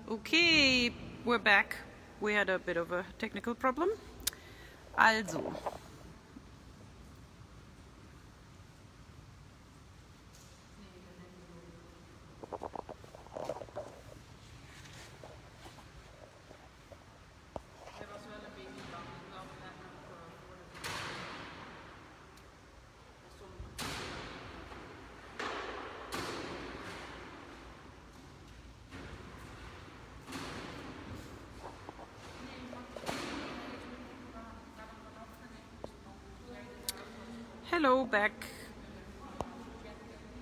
Okay, we're back. We had a bit of a technical problem. Also. Hello, back.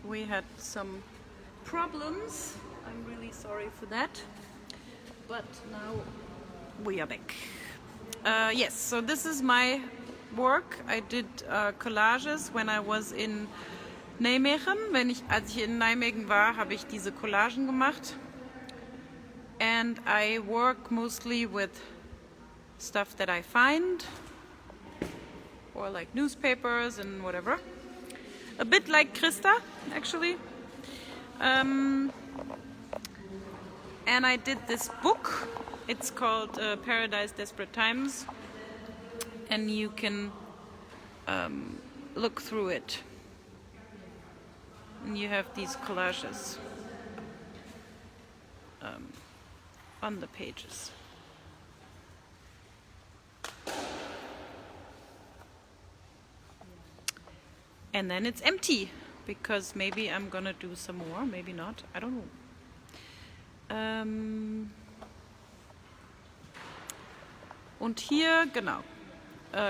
We had some problems. I'm really sorry for that. But now we are back. Yes, so this is my work. I did collages when I was in Nijmegen. Als ich in Nijmegen war, habe ich diese Collagen gemacht. And I work mostly with stuff that I find. Or like newspapers and whatever. A bit like Krista, actually. And I did this book. It's called Paradise, DesperateTimes. And you can look through it. And you have these collages on the pages. And then it's empty, because maybe I'm gonna do some more, maybe not, I don't know. Und hier, genau,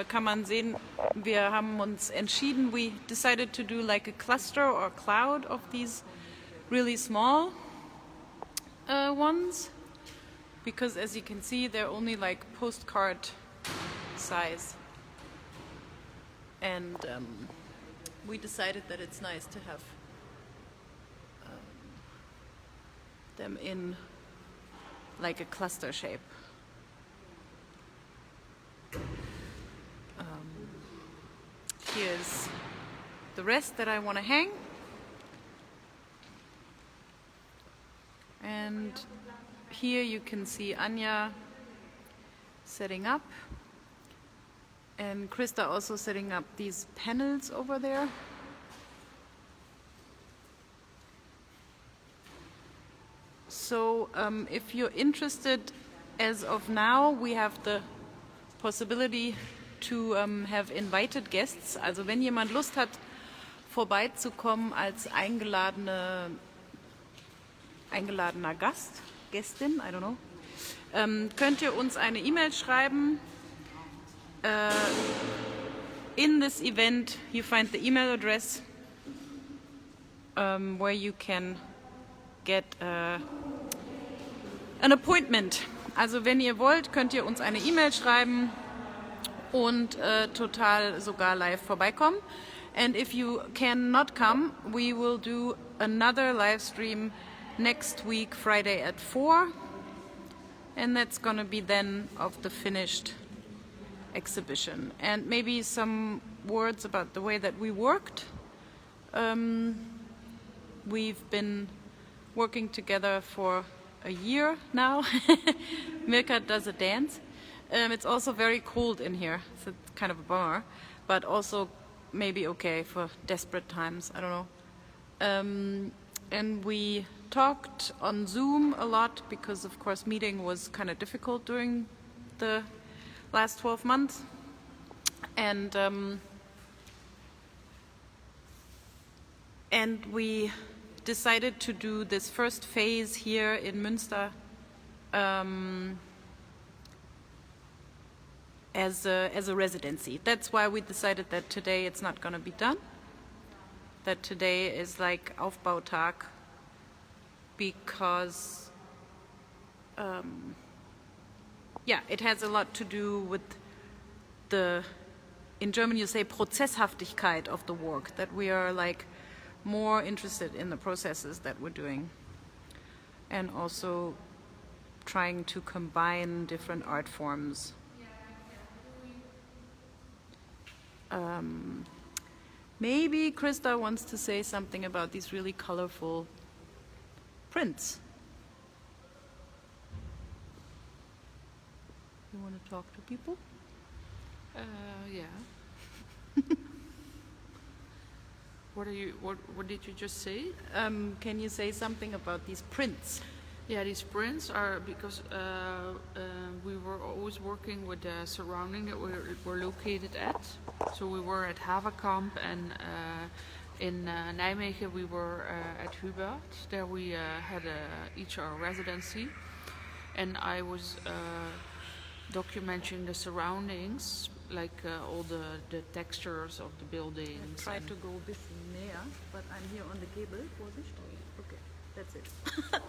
kann man sehen, wir haben uns entschieden, we decided to do like a cluster or cloud of these really small ones, because as you can see, they're only like postcard size. And we decided that it's nice to have them in like a cluster shape. Here's the rest that I want to hang. And here you can see Anja setting up. And Krista also setting up these panels over there. So if you're interested, as of now, we have the possibility to have invited guests. Also wenn jemand Lust hat, vorbeizukommen als eingeladener Gast, Gästin, I don't know, könnt ihr uns eine E-Mail schreiben. In this event, you find the email address where you can get an appointment. Also wenn ihr wollt, könnt ihr uns eine E-Mail schreiben und total sogar live vorbeikommen. And if you cannot come, we will do another live stream next week, Friday at 4. And that's gonna be then of the finished exhibition. And maybe some words about the way that we worked. We've been working together for a year now. Mirka does a dance. It's also very cold in here, so it's kind of a bummer, but also maybe okay for desperate times, I don't know. And we talked on Zoom a lot because, of course, meeting was kind of difficult during the last 12 months. And we decided to do this first phase here in Münster as a residency. That's why we decided that today it's not going to be done. That today is like Aufbautag, because yeah, it has a lot to do with the, in German you say Prozesshaftigkeit of the work, that we are like more interested in the processes that we're doing, and also trying to combine different art forms. Maybe Krista wants to say something about these really colorful prints. You want to talk to people? Yeah. What did you just say? Can you say something about these prints? Yeah, these prints are because we were always working with the surrounding that we're located at. So we were at Hawerkamp, and in Nijmegen we were at Hubert. There we had each our residency, and I was documenting the surroundings, like all the textures of the buildings. I tried to go a bit near, but I'm here on the cable. Vorsicht. Okay, that's it.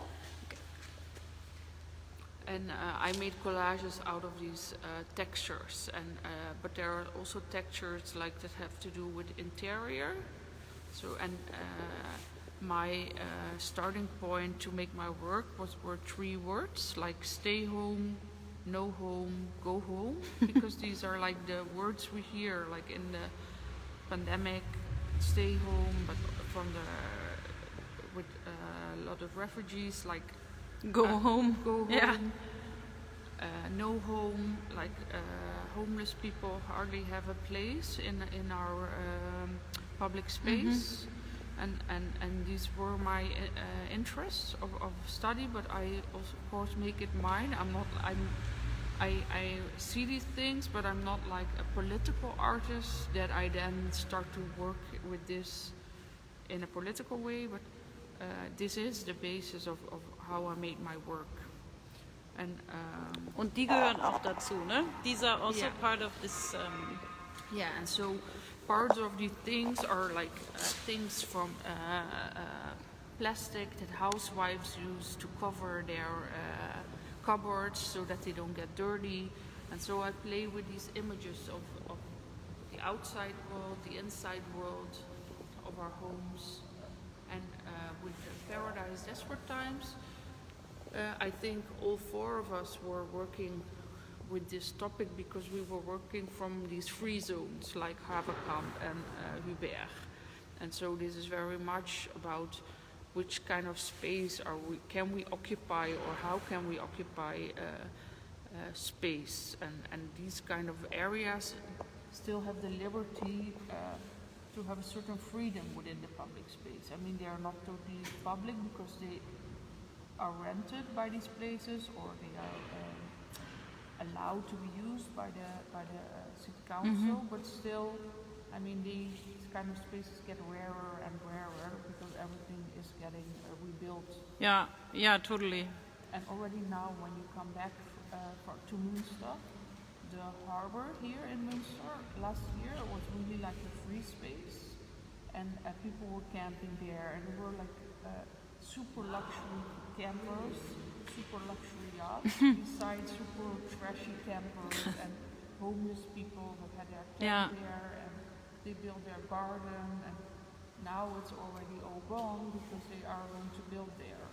And I made collages out of these textures, and but there are also textures like that have to do with interior. So my starting point to make my work were 3 words, like stay home, no home, go home, because these are like the words we hear, like in the pandemic, stay home, but with a lot of refugees, like Go home. Go home. Yeah. No home, like homeless people hardly have a place in our public space, and these were my interests of study. But I also, of course, make it mine. I see these things, but I'm not like a political artist that I then start to work with this in a political way. But this is the basis of how I made my work. Und die gehören auch dazu, ne? These are also Yeah. part of this. Yeah, and so parts of the things are like things from plastic that housewives use to cover their cupboards so that they don't get dirty. And so I play with these images of the outside world, the inside world of our homes. And with Paradise DesperateTimes, I think all 4 of us were working with this topic because we were working from these free zones like Hawerkamp and Hubert. And so this is very much about which kind of space can we occupy, or how can we occupy space. And these kind of areas still have the liberty to have a certain freedom within the public space. I mean, they are not totally public because they are rented by these places, or they are allowed to be used by the city council. But still, I mean, these kind of spaces get rarer and rarer because everything is getting rebuilt. Yeah, totally. And already now, when you come back to Münster, the harbor here in Münster last year was really like a free space, and people were camping there, and there were like super luxury campers, super luxury yachts, besides super trashy campers and homeless people that had their camp there, and they built their garden, and now it's already all gone because they are going to build there.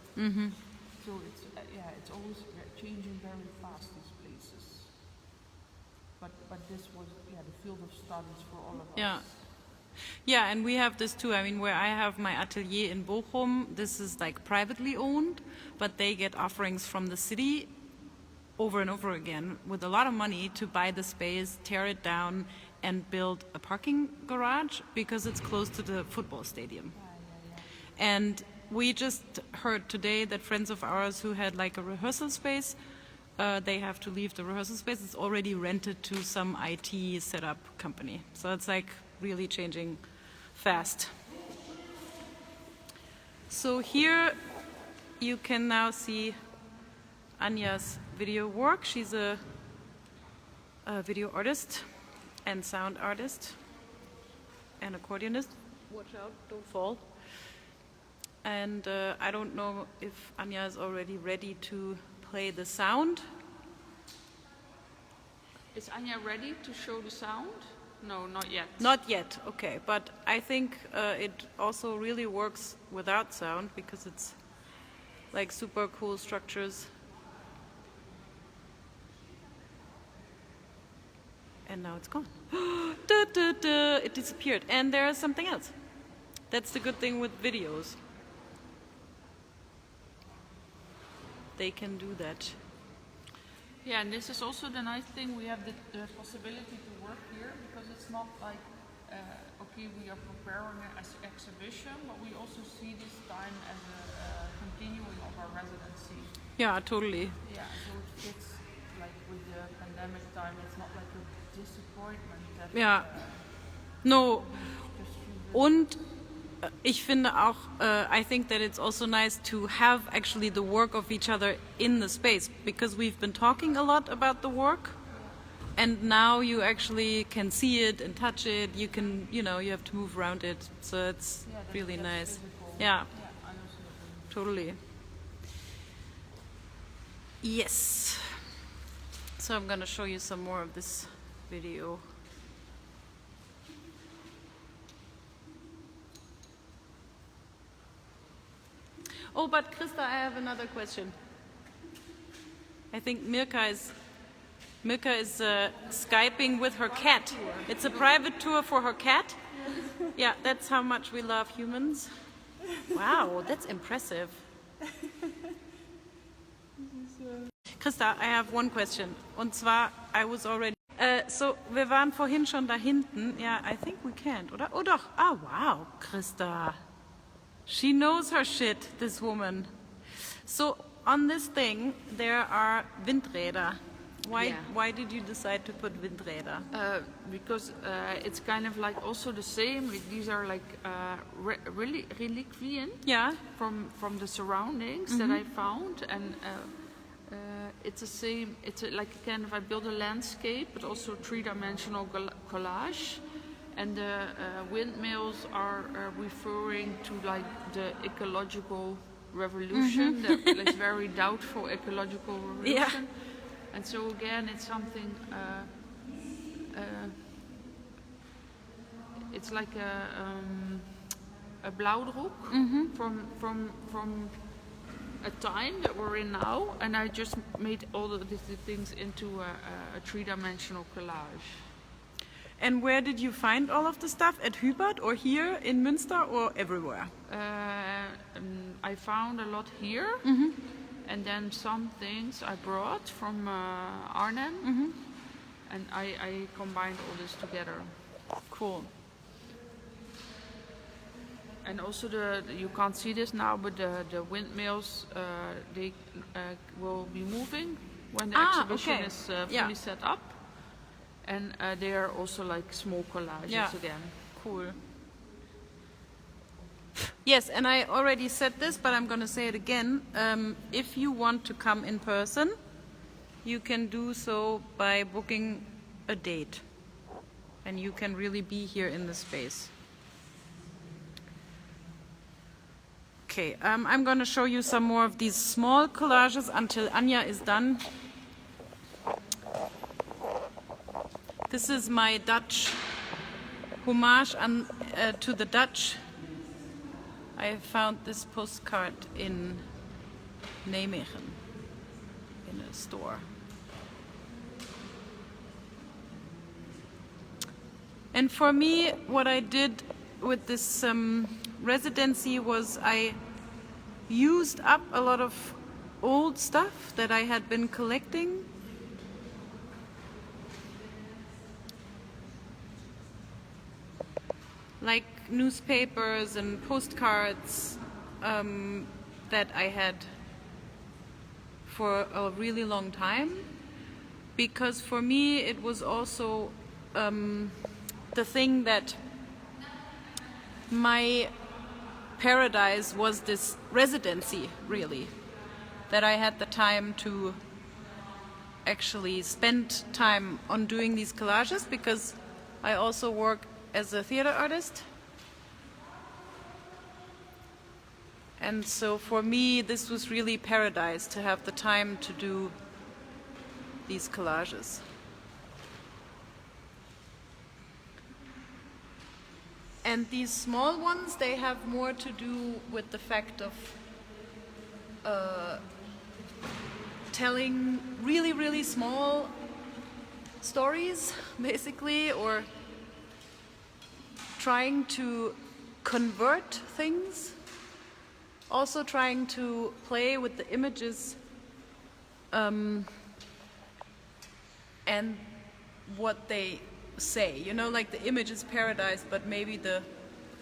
So it's always changing very fast, these places. But this was the field of studies for all of us. Yeah, and we have this too. I mean, where I have my atelier in Bochum, this is like privately owned, but they get offerings from the city over and over again with a lot of money to buy the space, tear it down, and build a parking garage because it's close to the football stadium. And we just heard today that friends of ours who had like a rehearsal space, they have to leave the rehearsal space. It's already rented to some IT setup company. So it's like really changing fast. So here you can now see Anja's video work. She's a video artist and sound artist and accordionist. Watch out, don't fall. And I don't know if Anja is already ready to play the sound. Is Anja ready to show the sound? No, not yet. Not yet, okay. But I think it also really works without sound because it's like super cool structures. And now it's gone. It disappeared. And there's something else. That's the good thing with videos. They can do that. Yeah, and this is also the nice thing. We have the possibility to work here because it's not like, okay, we are preparing an exhibition, but we also see this time as a continuing of our residency. Yeah, totally. Yeah, so it fits like with the pandemic time. It's not like a disappointment. That, Ja. No. Und ich finde auch, I think that it's also nice to have actually the work of each other in the space, because we've been talking a lot about the work, and now you actually can see it and touch it. You can, you know, you have to move around it, so it's really nice. Physical. Yeah, Yeah, I also agree. totally. Yes. So I'm gonna show you some more of this video. Oh, but Krista, I have another question. I think Mirka is Skyping with her cat. It's a private tour for her cat. Yeah, that's how much we love humans. Wow, that's impressive. Krista, I have one question. Und zwar, I was already... so, wir waren vorhin schon da hinten. Yeah, I think we can't, oder? Oh doch. Ah, wow, Krista. She knows her shit, this woman. So, on this thing, there are Windräder. Why did you decide to put Windräder? Because it's kind of like also the same. These are like reliquien from the surroundings that I found, and it's the same. It's like kind of I built a landscape, but also three-dimensional collage. And the windmills are referring to like the ecological revolution, the very doubtful ecological revolution. Yeah. And so again, it's something. It's like a blauwdruk from a time that we're in now, and I just made all the things into a three-dimensional collage. And where did you find all of the stuff? At Hubert or here in Münster or everywhere? I found a lot here, and then some things I brought from Arnhem, and I combined all this together. Cool. And also you can't see this now, but the windmills they will be moving when the exhibition is fully set up. And they are also like small collages again. Cool. Yes, and I already said this, but I'm going to say it again. If you want to come in person, you can do so by booking a date. And you can really be here in the space. Okay, I'm going to show you some more of these small collages until Anja is done. This is my Dutch homage to the Dutch. I found this postcard in Nijmegen in a store. And for me, what I did with this residency was I used up a lot of old stuff that I had been collecting. Like newspapers and postcards that I had for a really long time, because for me it was also the thing that my paradise was this residency, really, that I had the time to actually spend time on doing these collages, because I also work as a theater artist. And so for me, this was really paradise to have the time to do these collages. And these small ones, they have more to do with the fact of telling really, really small stories, basically, or trying to convert things, also trying to play with the images and what they say. You know, like the image is paradise, but maybe the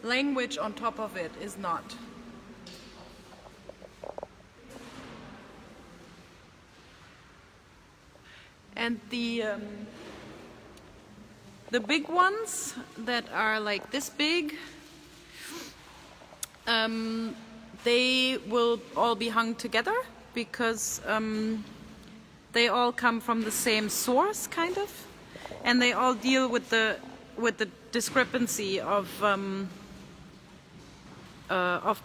language on top of it is not. And the big ones that are like this big, they will all be hung together because they all come from the same source, kind of, and they all deal with the discrepancy of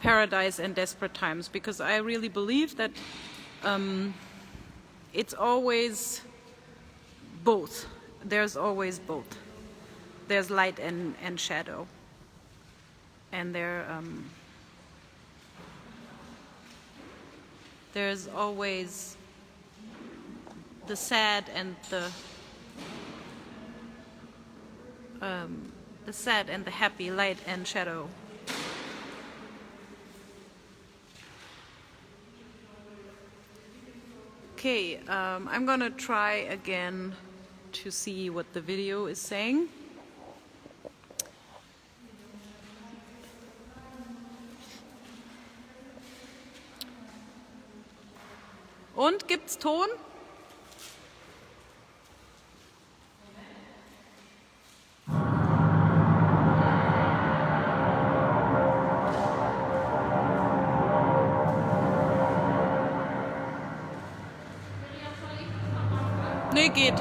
paradise and desperate times, because I really believe that it's always both. There's always both. There's light and shadow, and there's always the sad and the sad and the happy, light and shadow. Okay, I'm gonna try again to see what the video is saying. Und, gibt's Ton? Nee, geht.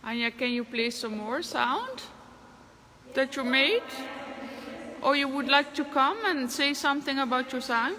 Anja, can you play some more sound that you made? Or you would like to come and say something about your sound?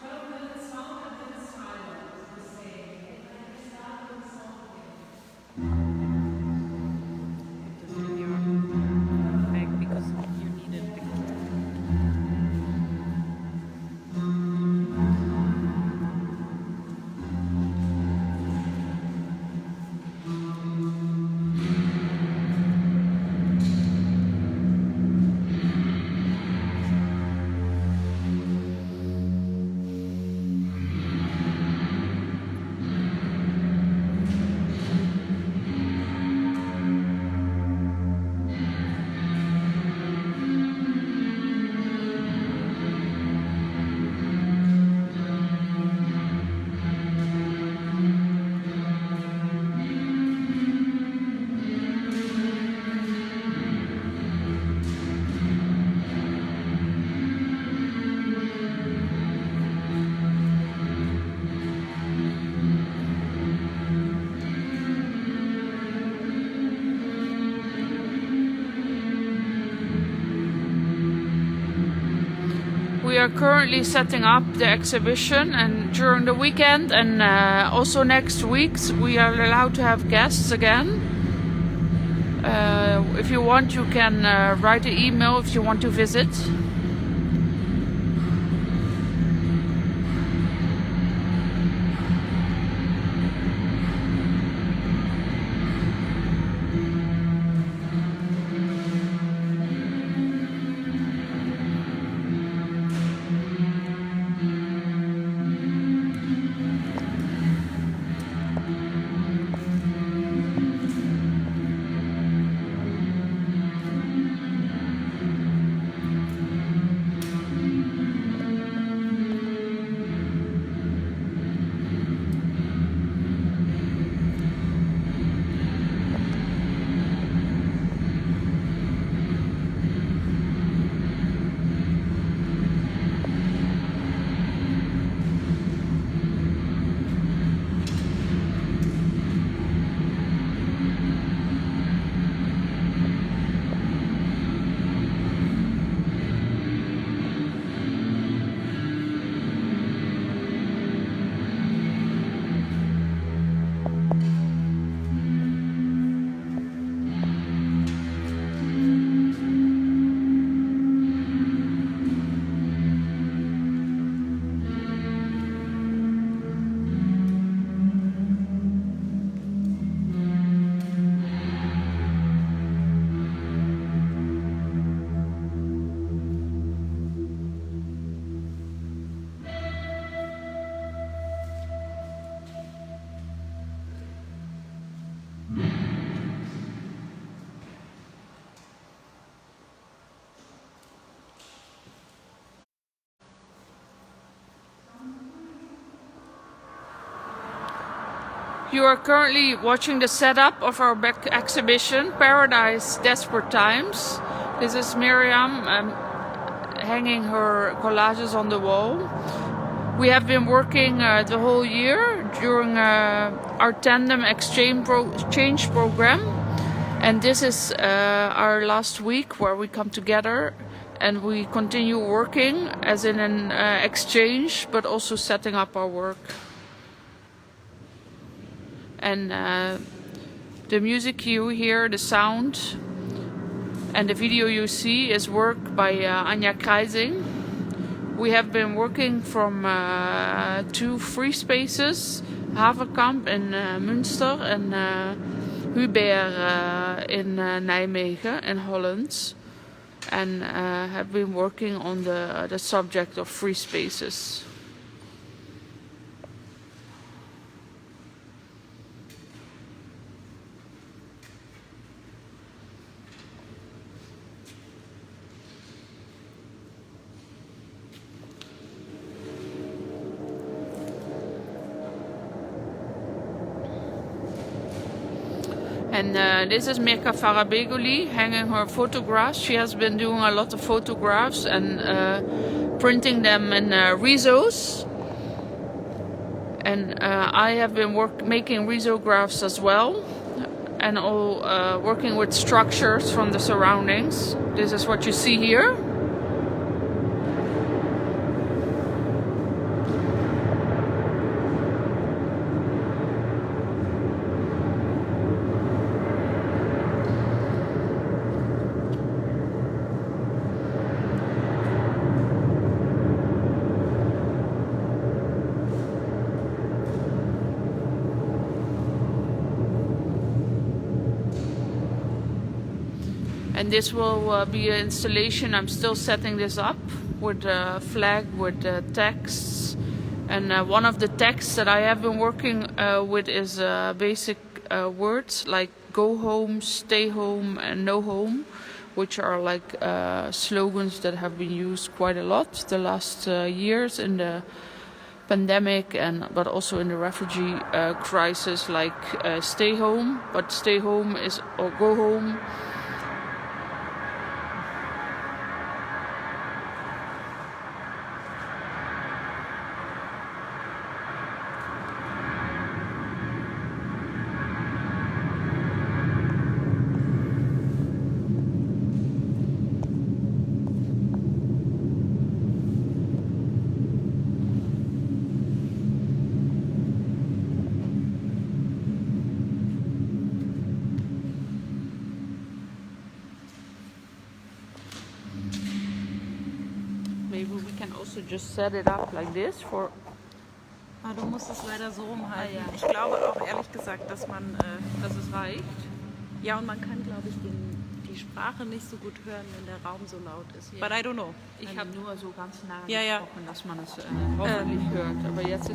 We are currently setting up the exhibition, and during the weekend and also next week we are allowed to have guests again. If you want, you can write an email if you want to visit. You are currently watching the setup of our back exhibition, Paradise Desperate Times. This is Miriam hanging her collages on the wall. We have been working the whole year during our taNDem exchange program. And this is our last week where we come together and we continue working as in an exchange, but also setting up our work. And the music you hear, the sound, and the video you see is work by Anja Kreysing. We have been working from 2 free spaces, Hawerkamp in Münster and Euregio in Nijmegen in Holland, and have been working on the subject of free spaces. And this is Mirka Farabegoli hanging her photographs. She has been doing a lot of photographs and printing them in Rezos. And I have been making risographs as well. and all working with structures from the surroundings. This is what you see here. And this will be an installation. I'm still setting this up with a flag, with texts. And one of the texts that I have been working with is basic words like go home, stay home, and no home, which are like slogans that have been used quite a lot the last years in the pandemic, but also in the refugee crisis, like stay home, but stay home is or go home. Maybe we can also just set it up like this for. Ah, du musst es leider so rumhalten. Ah, ja. Ich glaube auch ehrlich gesagt, dass es reicht. Ja, und man kann, glaube ich, die Sprache nicht so gut hören, wenn der Raum so laut ist. Ja. But I don't know. Ich habe nur so ganz nah Ja, ja. gesprochen, dass man es hoffentlich hört. Aber jetzt ist